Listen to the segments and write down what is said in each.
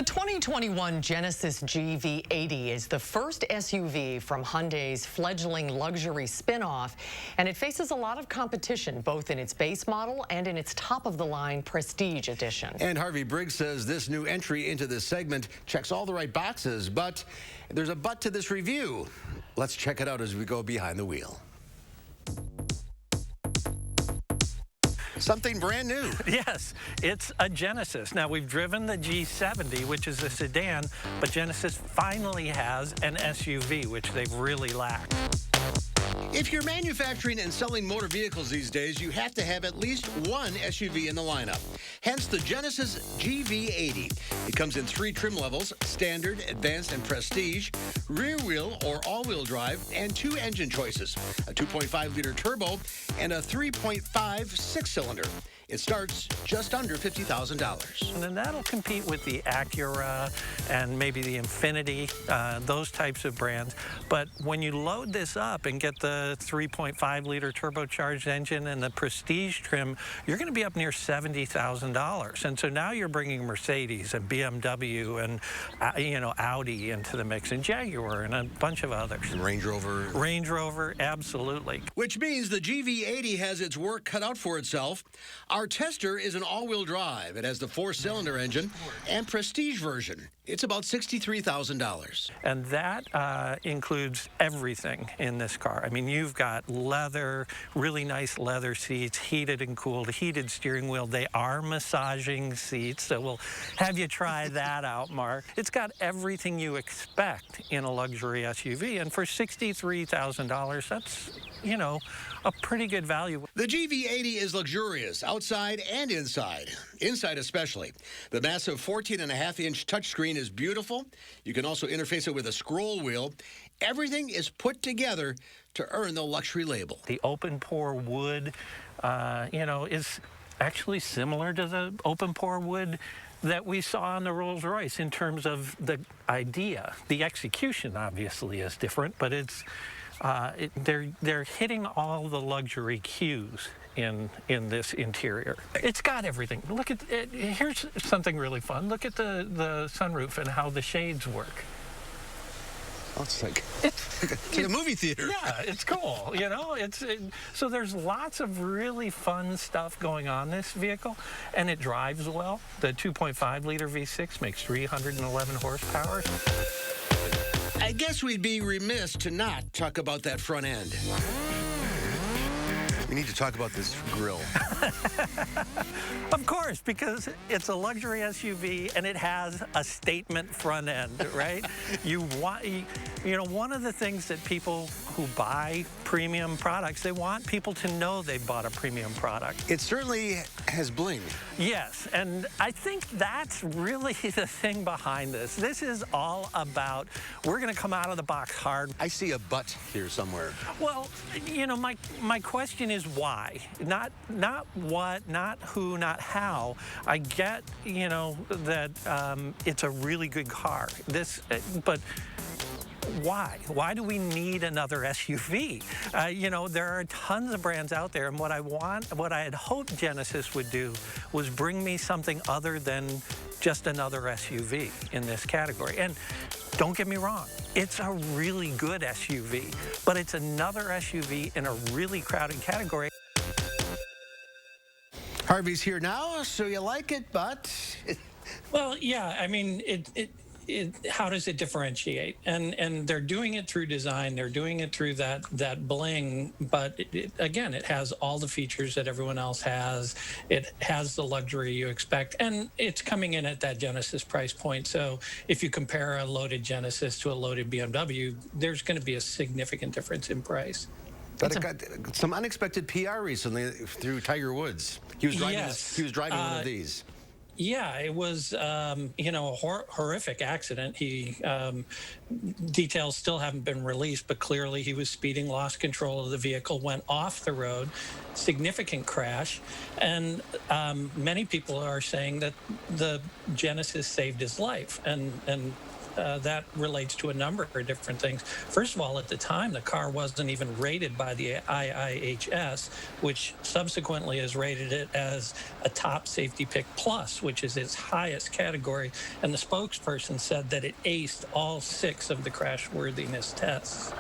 The 2021 Genesis GV80 is the first SUV from Hyundai's fledgling luxury spinoff, and it faces a lot of competition, both in its base model and in its top-of-the-line Prestige edition. And Harvey Briggs says this new entry into this segment checks all the right boxes, but there's a but to this review. Let's check it out as we go behind the wheel. Something brand new. Yes, it's a Genesis. Now, we've driven the G70, which is a sedan, but Genesis finally has an SUV, which they've really lacked. If you're manufacturing and selling motor vehicles these days, you have to have at least one SUV in the lineup. Hence the Genesis GV80. It comes in 3 trim levels: standard, advanced, and prestige, rear wheel or all-wheel drive, and 2 engine choices: a 2.5-liter turbo and a 3.5 six-cylinder. It starts just under $50,000. And then that'll compete with the Acura and maybe the Infiniti, those types of brands. But when you load this up and get the 3.5-liter turbocharged engine and the Prestige trim, you're going to be up near $70,000. And so now you're bringing Mercedes and BMW and Audi into the mix, and Jaguar and a bunch of others. Range Rover. Range Rover, absolutely. Which means the GV80 has its work cut out for itself. Our tester is an all-wheel drive. It has the 4-cylinder engine and Prestige version. It's about $63,000. And that includes everything in this car. I mean, you've got leather, really nice leather seats, heated and cooled, heated steering wheel. They are massaging seats, so we'll have you try that out, Mark. It's got everything you expect in a luxury SUV, and for $63,000, that's, a pretty good value. The GV80 is luxurious, outside and inside. Inside especially. The massive 14.5-inch touchscreen is beautiful. You can also interface it with a scroll wheel. Everything is put together to earn the luxury label. The open-pore wood, is actually similar to the open-pore wood that we saw on the Rolls-Royce in terms of the idea. The execution obviously is different, but it's they're hitting all the luxury cues in this interior. It's got everything. Look at it. Here's something really fun. Look at the sunroof and how the shades work. Oh, it's like a movie theater. Yeah, it's cool. So there's lots of really fun stuff going on in this vehicle, and it drives well. The 2.5-liter V6 makes 311 horsepower. I guess we'd be remiss to not talk about that front end. We need to talk about this grille. Of course, because it's a luxury SUV and it has a statement front end, right? One of the things that people who buy premium products, they want people to know they bought a premium product. It certainly has bling. Yes, and I think that's really the thing behind this. This is all about, we're going to come out of the box hard. I see a but here somewhere. Well, my question is why? Not what, not who, not how. I get, that it's a really good car. But why? Why do we need another SUV? There are tons of brands out there, and what I had hoped Genesis would do was bring me something other than just another SUV in this category. And don't get me wrong, it's a really good SUV, but it's another SUV in a really crowded category. Harvey's here now, so you like it, but... Well, yeah, I mean, how does it differentiate? And they're doing it through design. They're doing it through that bling. But again, it has all the features that everyone else has. It has the luxury you expect, and it's coming in at that Genesis price point. So if you compare a loaded Genesis to a loaded BMW, there's going to be a significant difference in price. But it got some unexpected PR recently through Tiger Woods. He was driving. Yes. He was driving one of these. Yeah, it was, a horrific accident. Details still haven't been released, but clearly he was speeding, lost control of the vehicle, went off the road, significant crash, and many people are saying that the Genesis saved his life. And that relates to a number of different things. First of all, at the time, the car wasn't even rated by the IIHS, which subsequently has rated it as a top safety pick plus, which is its highest category. And the spokesperson said that it aced all 6 of the crashworthiness tests.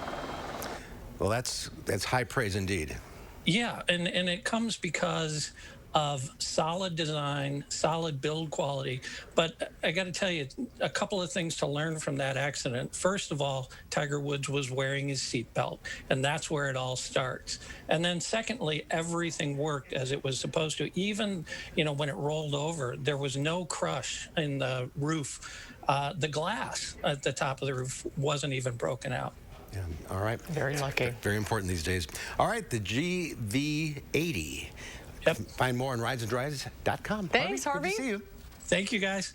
Well, that's high praise indeed. Yeah, and it comes because of solid design, solid build quality. But I got to tell you, a couple of things to learn from that accident. First of all, Tiger Woods was wearing his seatbelt, and that's where it all starts. And then secondly, everything worked as it was supposed to. Even, when it rolled over, there was no crush in the roof. The glass at the top of the roof wasn't even broken out. Yeah, all right. Very lucky. Very important these days. All right, the GV80. Yep. Find more on ridesanddrives.com. Thanks, Harvey. Good to see you. Thank you, guys.